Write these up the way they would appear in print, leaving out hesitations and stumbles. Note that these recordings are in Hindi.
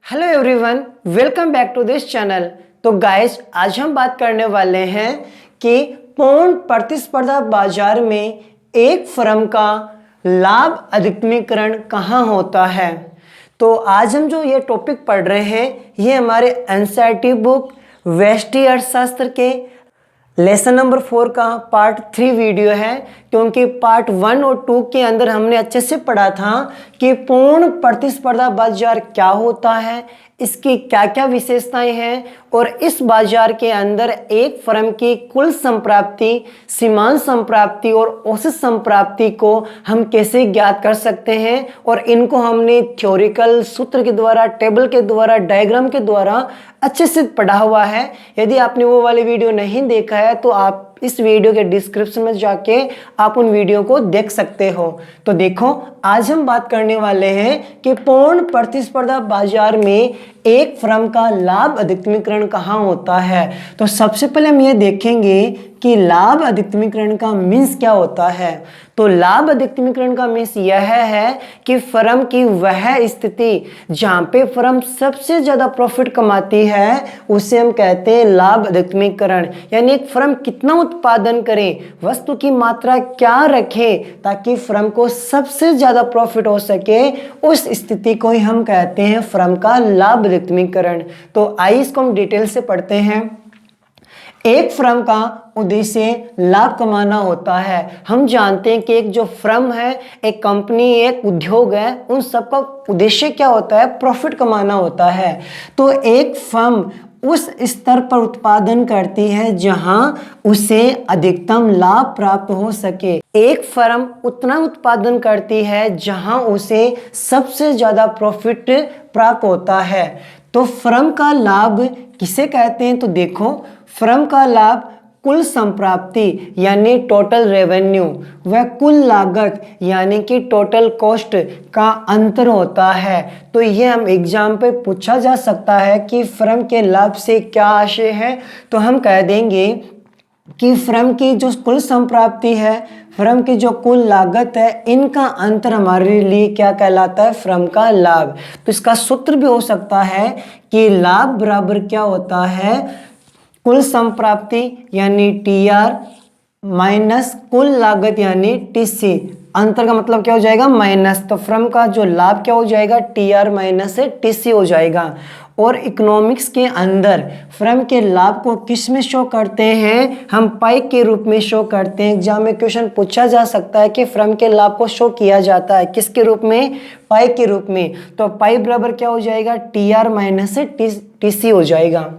Hello everyone, welcome back to this channel. तो गाइस, आज हम बात करने वाले हैं कि पूर्ण प्रतिस्पर्धा बाजार में एक फर्म का लाभ अधिकतमीकरण कहाँ होता है। तो आज हम जो ये टॉपिक पढ़ रहे हैं ये हमारे एनसीईआरटी बुक व्यष्टि अर्थशास्त्र के लेसन नंबर 4 का पार्ट 3 वीडियो है, क्योंकि पार्ट 1 और 2 के अंदर हमने अच्छे से पढ़ा था कि पूर्ण प्रतिस्पर्धा बाजार क्या होता है, इसकी क्या क्या विशेषताएं हैं और इस बाजार के अंदर एक फर्म की कुल संप्राप्ति, सीमांत संप्राप्ति और औसत संप्राप्ति को हम कैसे ज्ञात कर सकते हैं। और इनको हमने थ्योरिकल सूत्र के द्वारा, टेबल के द्वारा, डायग्राम के द्वारा अच्छे से पढ़ा हुआ है। यदि आपने वो वाले वीडियो नहीं देखा है तो आप इस वीडियो के डिस्क्रिप्शन में जाके आप उन वीडियो को देख सकते हो। तो देखो, आज हम बात करने वाले हैं कि पूर्ण प्रतिस्पर्धा बाजार में एक फर्म का लाभ अधिकतमीकरण कहाँ होता है। तो सबसे पहले हम ये देखेंगे कि लाभ अधिकतमीकरण का मीन्स क्या होता है। तो लाभ अधिकतमीकरण का मीन्स यह है कि फर्म की वह स्थिति जहां पे फर्म सबसे ज्यादा प्रॉफिट कमाती है उसे हम कहते हैं लाभ अधिकतमीकरण। यानी एक फर्म कितना उत्पादन करे, वस्तु की मात्रा क्या रखे ताकि फर्म को सबसे ज्यादा प्रॉफिट हो सके, उस स्थिति को ही हम कहते हैं फर्म का लाभ अधिकतमीकरण। तो आइए इसको हम डिटेल से पढ़ते हैं। एक फर्म का उद्देश्य लाभ कमाना होता है। हम जानते हैं कि एक जो फर्म है, एक कंपनी, एक उद्योग है, उन सबका उद्देश्य क्या होता है? प्रॉफिट कमाना होता है। तो एक फर्म उस स्तर पर उत्पादन करती है जहां उसे अधिकतम लाभ प्राप्त हो सके। एक फर्म उतना उत्पादन करती है जहां उसे सबसे ज्यादा प्रॉफिट प्राप्त होता है। तो फर्म का लाभ किसे कहते हैं? तो देखो, फर्म का लाभ कुल संप्राप्ति यानी टोटल रेवेन्यू व कुल लागत यानी कि टोटल कॉस्ट का अंतर होता है। तो ये हम एग्जाम पे पूछा जा सकता है कि फर्म के लाभ से क्या आशय है। तो हम कह देंगे कि फर्म की जो कुल संप्राप्ति है, फर्म की जो कुल लागत है, इनका अंतर हमारे लिए क्या कहलाता है? फर्म का लाभ। तो इसका सूत्र भी हो सकता है कि लाभ बराबर क्या होता है? कुल संप्राप्ति यानी TR माइनस कुल लागत यानी TC। अंतर का मतलब क्या हो जाएगा? माइनस। तो फर्म का जो लाभ क्या हो जाएगा? TR माइनस TC हो जाएगा। और इकोनॉमिक्स के अंदर फर्म के लाभ को किस में शो करते हैं? हम पाई के रूप में शो करते हैं। एग्जाम में क्वेश्चन पूछा जा सकता है कि फर्म के लाभ को शो किया जाता है किसके रूप में? पाई के रूप में। तो पाई बराबर क्या हो जाएगा? TR माइनस TC हो जाएगा।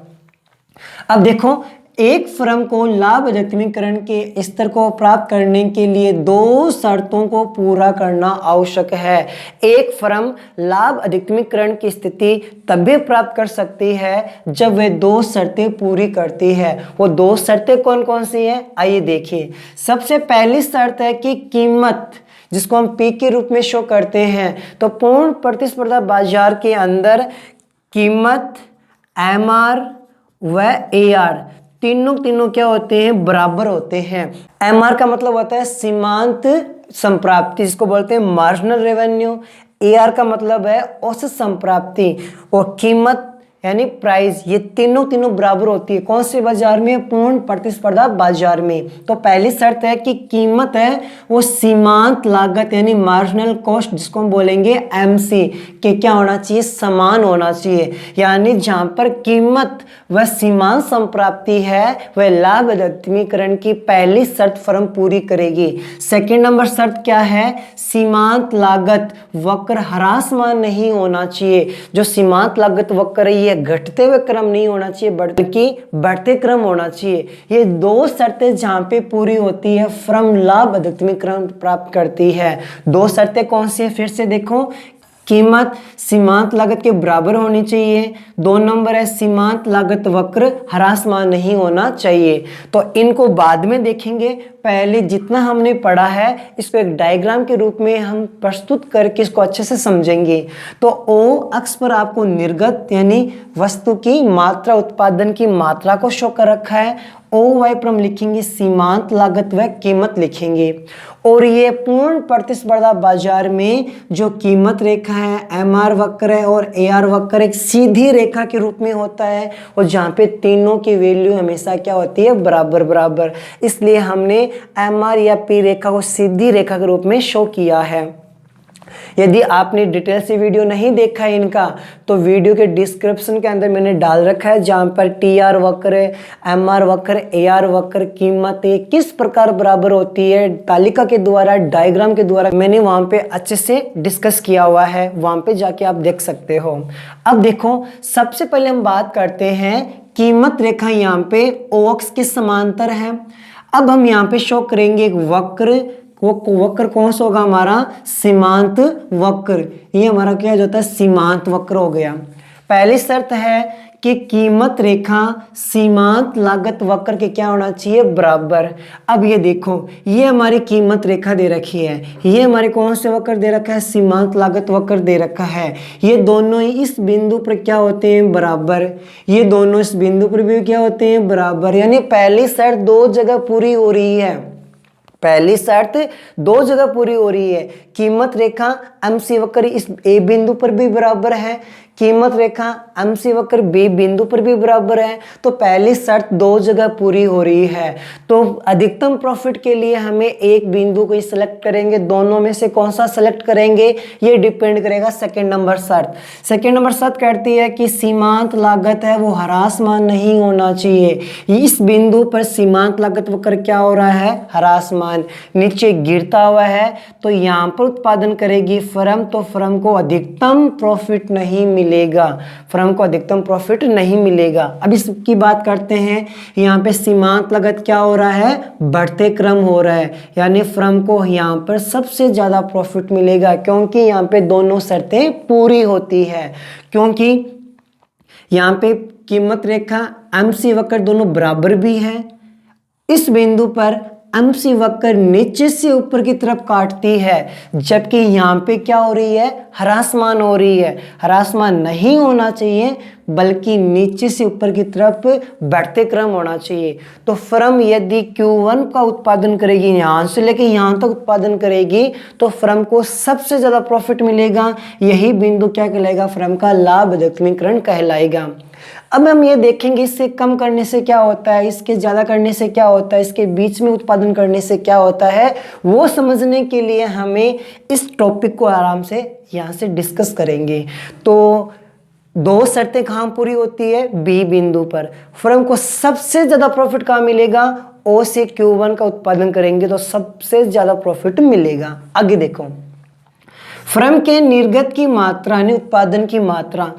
अब देखो, एक फर्म को लाभ अधिकतमीकरण के स्तर को प्राप्त करने के लिए दो शर्तों को पूरा करना आवश्यक है। एक फर्म लाभ अधिकतमीकरण की स्थिति तभी प्राप्त कर सकती है जब वे दो शर्तें पूरी करती है। वो दो शर्तें कौन कौन सी है? आइए देखिए। सबसे पहली शर्त है कि कीमत, जिसको हम P के रूप में शो करते हैं। तो पूर्ण प्रतिस्पर्धा बाजार के अंदर कीमत, MR व AR तीनों क्या होते हैं? बराबर होते हैं। MR का मतलब होता है सीमांत संप्राप्ति, जिसको बोलते हैं मार्जिनल रेवेन्यू। AR का मतलब है औसत संप्राप्ति। और कीमत यानी प्राइस, ये तीनों बराबर होती है। कौन से बाजार में? पूर्ण प्रतिस्पर्धा बाजार में। तो पहली शर्त है कि कीमत है वो सीमांत लागत यानी मार्जिनल कॉस्ट, जिसको हम बोलेंगे MC, के क्या होना चाहिए? समान होना चाहिए। यानी जहां पर कीमत व सीमांत संप्राप्ति है वह लाभ अधिकतमीकरण की पहली शर्त फर्म पूरी करेगी। सेकेंड नंबर शर्त क्या है? सीमांत लागत वक्र ह्रासमान नहीं होना चाहिए। जो सीमांत लागत वक्र है ये घटते हुए क्रम नहीं होना चाहिए बल्कि बढ़ते क्रम होना चाहिए। ये दो शर्तें जहां पे पूरी होती है फर्म लाभ अधिकतमीकरण प्राप्त करती है। दो शर्तें कौन सी है? फिर से देखो, कीमत सीमांत लागत के बराबर होनी चाहिए। दो नंबर है सीमांत लागत वक्र ह्रासमान नहीं होना चाहिए। तो इनको बाद में देखेंगे, पहले जितना हमने पढ़ा है इसको एक डायग्राम के रूप में हम प्रस्तुत करके इसको अच्छे से समझेंगे। तो ओ अक्ष पर आपको निर्गत यानी वस्तु की मात्रा, उत्पादन की मात्रा को शो कर रखा है। ओ वाई पर हम लिखेंगे सीमांत लागत व कीमत लिखेंगे। और ये पूर्ण प्रतिस्पर्धा बाजार में जो कीमत रेखा है एमआर वक्र है और एआर वक्र एक सीधी रेखा के रूप में होता है, और जहाँ पे तीनों की वैल्यू हमेशा क्या होती है, बराबर बराबर। इसलिए हमने एमआर या पी रेखा को सीधी रेखा के रूप में शो किया है। यदि आपने डिटेल से वीडियो नहीं देखा है इनका, तो वीडियो के डिस्क्रिप्शन के अंदर मैंने डाल रखा है, जहां पर टी आर वक्र, एम आर वक्र, ए आर वक्र, कीमत किस प्रकार बराबर होती है तालिका के द्वारा, डायग्राम के द्वारा मैंने वहां पे अच्छे से डिस्कस किया हुआ है, वहां पे जाके आप देख सकते हो। अब देखो, सबसे पहले हम बात करते हैं कीमत रेखा यहाँ पे ओ अक्ष के समांतर है। अब हम यहाँ पे शो करेंगे एक वक्र, वो वक्र कौन सा होगा हमारा, सीमांत वक्र। ये हमारा क्या होता है, सीमांत वक्र हो गया। पहली शर्त है कि कीमत रेखा सीमांत लागत वक्र के क्या होना चाहिए, बराबर। अब ये देखो, ये हमारी कीमत रेखा दे रखी है, ये हमारे कौन से वक्र दे रखा है, सीमांत लागत वक्र दे रखा है। ये दोनों ही इस बिंदु पर क्या होते हैं, बराबर। ये दोनों इस बिंदु पर भी क्या होते हैं, बराबर। यानी पहली शर्त दो जगह पूरी हो रही है, पहली शर्त दो जगह पूरी हो रही है। कीमत रेखा एमसी वक्र इस ए बिंदु पर भी बराबर है, कीमत रेखा एमसी वक्र बी बिंदु पर भी बराबर है। तो पहली शर्त दो जगह पूरी हो रही है। तो अधिकतम प्रॉफिट के लिए हमें एक बिंदु को ही सिलेक्ट करेंगे, दोनों में से कौन सा सिलेक्ट करेंगे ये डिपेंड करेगा सेकंड नंबर शर्त। सेकंड नंबर शर्त कहती है कि सीमांत लागत है वो ह्रासमान नहीं होना चाहिए। इस बिंदु पर सीमांत लागत वक्र क्या हो रहा है, ह्रासमान, नीचे गिरता हुआ है। तो यहाँ पर उत्पादन करेगी फर्म, तो फर्म को अधिकतम प्रॉफिट नहीं मिलेगा, फर्म को अधिकतम प्रॉफिट नहीं मिलेगा। अब इसकी बात करते हैं, यहाँ पे सीमांत लागत क्या हो रहा है, बढ़ते क्रम हो रहा है, यानी फर्म को यहाँ पर सबसे ज्यादा प्रॉफिट मिलेगा, क्योंकि यहाँ पे दोनों शर्तें पूरी होती है। क्योंकि यहाँ पे कीमत रेखा एमसी वक्र दोनों बराबर भी है। इस बिंदु पर एमसी वक्र नीचे से ऊपर की तरफ काटती है, जबकि यहाँ पे क्या हो रही है, ह्रासमान हो रही है। ह्रासमान नहीं होना चाहिए, बल्कि नीचे से ऊपर की तरफ बढ़ते क्रम होना चाहिए। तो फर्म यदि Q1 का उत्पादन करेगी, यहाँ से लेके यहाँ तक उत्पादन करेगी, तो फर्म को सबसे ज्यादा प्रॉफिट मिलेगा। यही बिंदु क्या कहलाएगा, फर्म का लाभ अधिकतमीकरण कहलाएगा। अब हम ये देखेंगे इससे कम करने से क्या होता है, इसके ज़्यादा करने से क्या होता है, इसके बीच में उत्पादन करने से क्या होता है, वो समझने के लिए हमें इस टॉपिक को आराम से यहाँ से डिस्कस करेंगे। तो दो शर्तें कहाँ पूरी होती है, बी बिंदु पर। फर्म को सबसे ज़्यादा प्रॉफिट कहाँ मिलेगा, ओ से Q1 का उत्पादन करेंगे तो सबसे ज़्यादा प्रॉफिट मिलेगा। आगे देखो, फर्म के निर्गत की मात्रा यानी उत्पादन की मात्रा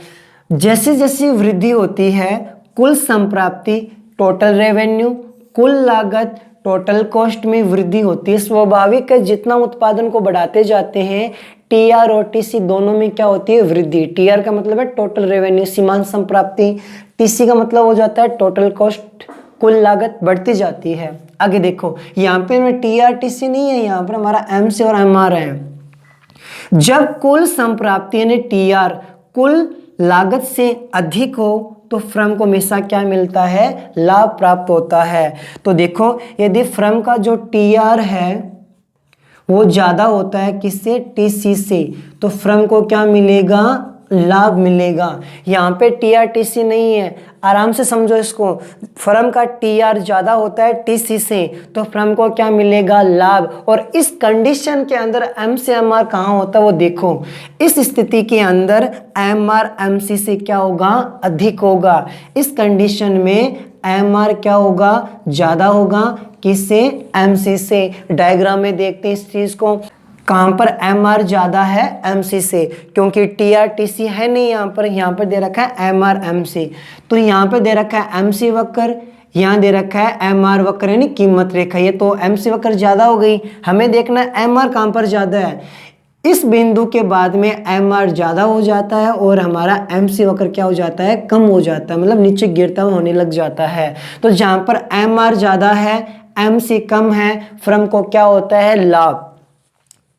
जैसे जैसे वृद्धि होती है, कुल संप्राप्ति टोटल रेवेन्यू, कुल लागत टोटल कॉस्ट में वृद्धि होती है। स्वाभाविक है, जितना उत्पादन को बढ़ाते जाते हैं टीआर और टीसी दोनों में क्या होती है, वृद्धि। टीआर का मतलब है टोटल रेवेन्यू सीमांत संप्राप्ति, टीसी का मतलब हो जाता है टोटल कॉस्ट, कुल लागत बढ़ती जाती है। आगे देखो, यहाँ पे टीआर टीसी नहीं है, यहाँ पर हमारा एमसी और एमआर है। जब कुल संप्राप्ति यानी टीआर कुल लागत से अधिक हो तो फर्म को हमेशा क्या मिलता है, लाभ प्राप्त होता है। तो देखो, यदि फर्म का जो टीआर है वो ज्यादा होता है किससे, टीसी से, तो फर्म को क्या मिलेगा, लाभ मिलेगा। यहाँ पे टीआर टीसी नहीं है, आराम से समझो इसको। फर्म का टीआर ज्यादा होता है टीसी से, तो फर्म को क्या मिलेगा, लाभ। और इस कंडीशन के अंदर एम से एमआर कहाँ होता है वो देखो। इस स्थिति के अंदर एमआर एमसी से क्या होगा, अधिक होगा। इस कंडीशन में एमआर क्या होगा, ज्यादा होगा किससे, एमसी से। डायग्राम में देखते हैं इस चीज को, कहां पर एम आर ज्यादा है, एम सी से, क्योंकि टी आर टी सी है नहीं यहाँ पर दे रखा है एम आर एम सी। तो यहाँ पर दे रखा है एम सी वक्र, यहाँ दे रखा है एम आर वक्र यानी कीमत रेखा। ये तो एम सी वक्र ज्यादा हो गई, हमें देखना है एम आर कहां पर ज्यादा है। इस बिंदु के बाद में एम आर ज्यादा हो जाता है और हमारा एम सी वक्र क्या हो जाता है, कम हो जाता है, मतलब नीचे गिरता हुआ होने लग जाता है। तो जहां पर एम आर ज्यादा है, MC कम है, फर्म को क्या होता है, लाभ।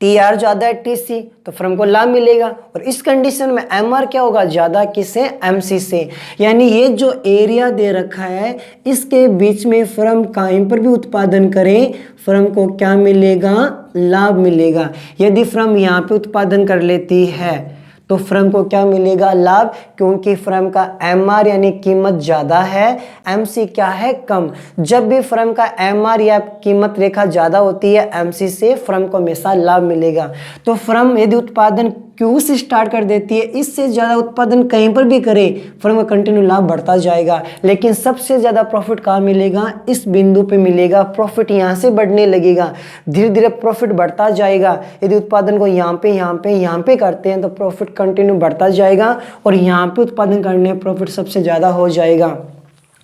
TR ज़्यादा है TC, तो फर्म को लाभ मिलेगा। और इस कंडीशन में MR क्या होगा, ज़्यादा किससे, MC से। यानी ये जो एरिया दे रखा है इसके बीच में फर्म कहीं पर भी उत्पादन करे, फर्म को क्या मिलेगा, लाभ मिलेगा। यदि फर्म यहाँ पे उत्पादन कर लेती है तो फर्म को क्या मिलेगा, लाभ, क्योंकि फर्म का MR यानी कीमत ज़्यादा है, MC क्या है, कम। जब भी फर्म का MR या कीमत रेखा ज़्यादा होती है MC से, फर्म को हमेशा लाभ मिलेगा। तो फर्म यदि उत्पादन Q से स्टार्ट कर देती है, इससे ज़्यादा उत्पादन कहीं पर भी करे, फर्म का कंटिन्यू लाभ बढ़ता जाएगा। लेकिन सबसे ज़्यादा प्रॉफिट कहाँ मिलेगा, इस बिंदु पे मिलेगा। प्रॉफिट यहाँ से बढ़ने लगेगा, धीरे धीरे प्रॉफिट बढ़ता जाएगा। यदि उत्पादन को यहाँ पे करते हैं तो प्रॉफिट कंटिन्यू बढ़ता जाएगा और यहाँ पे उत्पादन करने प्रॉफिट सबसे ज़्यादा हो जाएगा।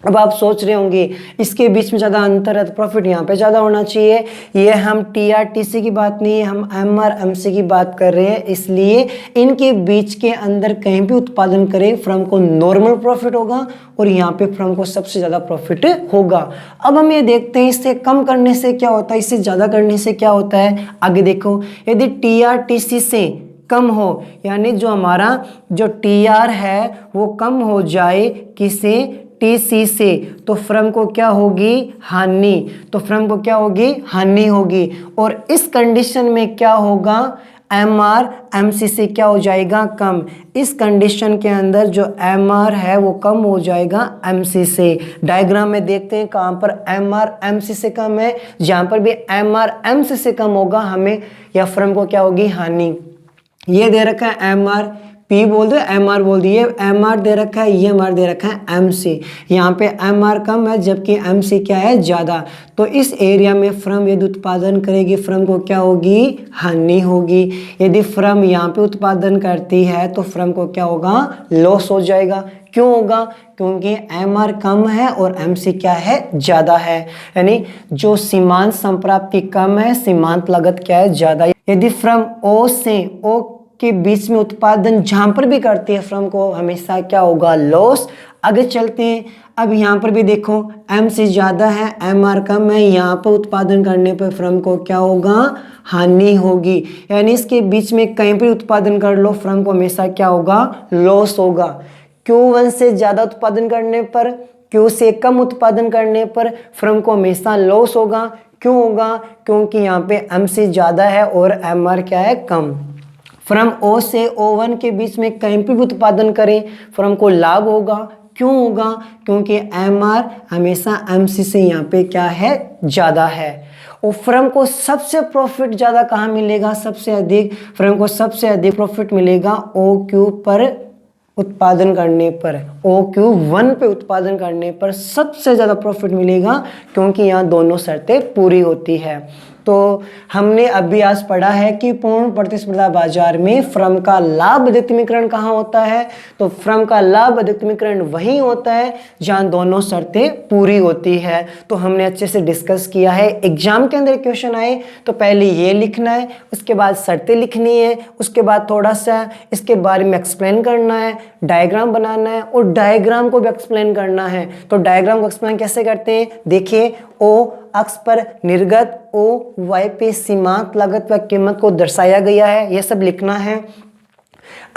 अब आप सोच रहे होंगे इसके बीच में ज़्यादा अंतर है तो प्रॉफिट यहाँ पे ज़्यादा होना चाहिए। ये हम TR TC की बात नहीं है, हम MR MC की बात कर रहे हैं। इसलिए इनके बीच के अंदर कहीं भी उत्पादन करें फर्म को नॉर्मल प्रॉफिट होगा और यहाँ पे फर्म को सबसे ज़्यादा प्रॉफिट होगा। अब हम ये देखते हैं इससे कम करने से क्या होता है, इससे ज़्यादा करने से क्या होता है। आगे देखो, यदि TR TC से कम हो, यानी जो हमारा जो TR है वो कम हो जाए किसे, TC से, तो फर्म को क्या होगी, हानि। तो फर्म को क्या होगी, हानि होगी। और इस कंडीशन में क्या होगा, MR MC से क्या हो जाएगा, कम। इस कंडीशन के अंदर जो MR है वो कम हो जाएगा MC से। डायग्राम में देखते हैं कहाँ पर MR MC से कम है, जहाँ पर भी MR MC से कम होगा हमें या फर्म को क्या होगी, हानि। ये दे रखा है MR, P बोल दो, MR बोल दिए। MR दे रखा है, ये MR दे रखा है MC। यहाँ पे MR कम है जबकि MC क्या है, ज़्यादा। तो इस एरिया में फर्म यदि उत्पादन करेगी फर्म को क्या होगी, हानि होगी। यदि फर्म यहाँ पे उत्पादन करती है तो फर्म को क्या होगा, लॉस हो जाएगा। क्यों होगा, क्योंकि MR कम है और MC क्या है, ज़्यादा है। यानी जो सीमांत संप्राप्ति कम है, सीमांत लागत क्या है, ज़्यादा। यदि फर्म O से O के बीच में उत्पादन जहाँ पर भी करती है फर्म को हमेशा क्या होगा, लॉस। आगे चलते हैं, अब यहाँ पर भी देखो MC ज़्यादा है, MR कम है, यहाँ पर उत्पादन करने पर फर्म को क्या होगा, हानि होगी। यानी इसके बीच में कहीं पर उत्पादन कर लो फर्म को हमेशा क्या होगा, लॉस होगा। Q1 से ज़्यादा उत्पादन करने पर, Q से कम उत्पादन करने पर फर्म को हमेशा लॉस होगा। क्यों होगा, क्योंकि यहाँ पे MC ज़्यादा है और MR क्या है, कम। फर्म O से O1 के बीच में कहीं पर भी उत्पादन करें फर्म को लाभ होगा। क्यों होगा, क्योंकि MR हमेशा MC से यहाँ पे क्या है, ज़्यादा है। और फर्म को सबसे प्रॉफिट ज़्यादा कहाँ मिलेगा, सबसे अधिक फर्म को सबसे अधिक प्रॉफिट मिलेगा OQ पर उत्पादन करने पर। OQ1 पे उत्पादन करने पर सबसे ज़्यादा प्रॉफिट मिलेगा क्योंकि यहाँ दोनों शर्तें पूरी होती है। तो हमने अभी आज पढ़ा है कि पूर्ण प्रतिस्पर्धा बाजार में फर्म का लाभ अधिकतमीकरण कहाँ होता है। तो फर्म का लाभ अधिकतमीकरण वहीं होता है जहाँ दोनों शर्तें पूरी होती है। तो हमने अच्छे से डिस्कस किया है। एग्जाम के अंदर क्वेश्चन आए तो पहले ये लिखना है, उसके बाद शर्तें लिखनी है, उसके बाद थोड़ा सा इसके बारे में एक्सप्लेन करना है, डायग्राम बनाना है और डायग्राम को भी एक्सप्लेन करना है। तो डायग्राम को एक्सप्लेन कैसे करते हैं, देखिए O अक्ष पर निर्गत, O Y पे सीमांत लागत व कीमत को दर्शाया गया है, यह सब लिखना है।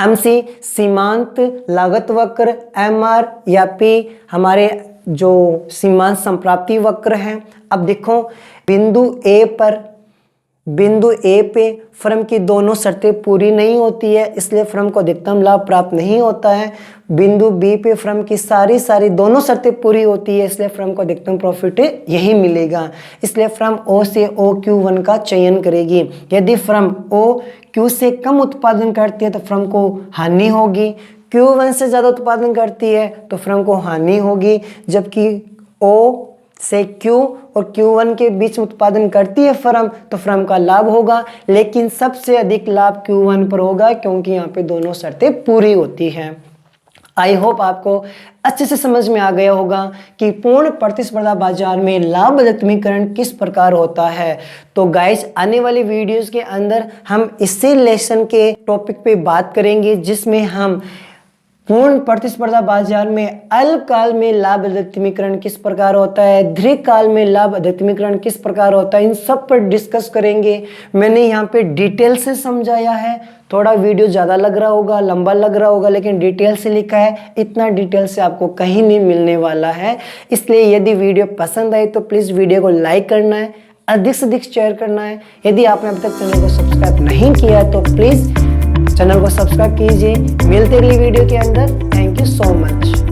MC सीमांत लागत वक्र, MR या P हमारे जो सीमांत संप्राप्ति वक्र हैं। अब देखो बिंदु A पे फर्म की दोनों शर्तें पूरी नहीं होती है, इसलिए फर्म को अधिकतम लाभ प्राप्त नहीं होता है। बिंदु B पे फर्म की सारी दोनों शर्तें पूरी होती है, इसलिए फर्म को अधिकतम प्रॉफिट यही मिलेगा। इसलिए फर्म O से OQ1 का चयन करेगी। यदि फर्म O Q से कम उत्पादन करती है तो फर्म को हानि होगी। Q1 से ज़्यादा उत्पादन करती है तो फर्म को हानि होगी। जबकि O से Q और Q1 के बीच में उत्पादन करती है फर्म तो फर्म का लाभ होगा, लेकिन सबसे अधिक लाभ Q1 पर होगा क्योंकि यहाँ पे दोनों शर्तें पूरी होती हैं। आई होप आपको अच्छे से समझ में आ गया होगा कि पूर्ण प्रतिस्पर्धा बाजार में लाभ अधिकतमीकरण किस प्रकार होता है। तो गाइस, आने वाली वीडियोस के अंदर हम इसी लेसन के टॉपिक पे बात करेंगे जिसमें हम पूर्ण प्रतिस्पर्धा बाजार में अल्पकाल में लाभ अधिकतमीकरण किस प्रकार होता है, दीर्घकाल में लाभ अधिकतमीकरण किस प्रकार होता है, इन सब पर डिस्कस करेंगे। मैंने यहाँ पे डिटेल से समझाया है। थोड़ा वीडियो ज़्यादा लग रहा होगा, लंबा लग रहा होगा, लेकिन डिटेल से लिखा है। इतना डिटेल से आपको कहीं नहीं मिलने वाला है। इसलिए यदि वीडियो पसंद आए तो प्लीज़ वीडियो को लाइक करना है, अधिक से अधिक शेयर करना है। यदि आपने अभी तक चैनल को सब्सक्राइब नहीं किया है तो प्लीज़ चैनल को सब्सक्राइब कीजिए। मिलते अगली वीडियो के अंदर। Thank you so much.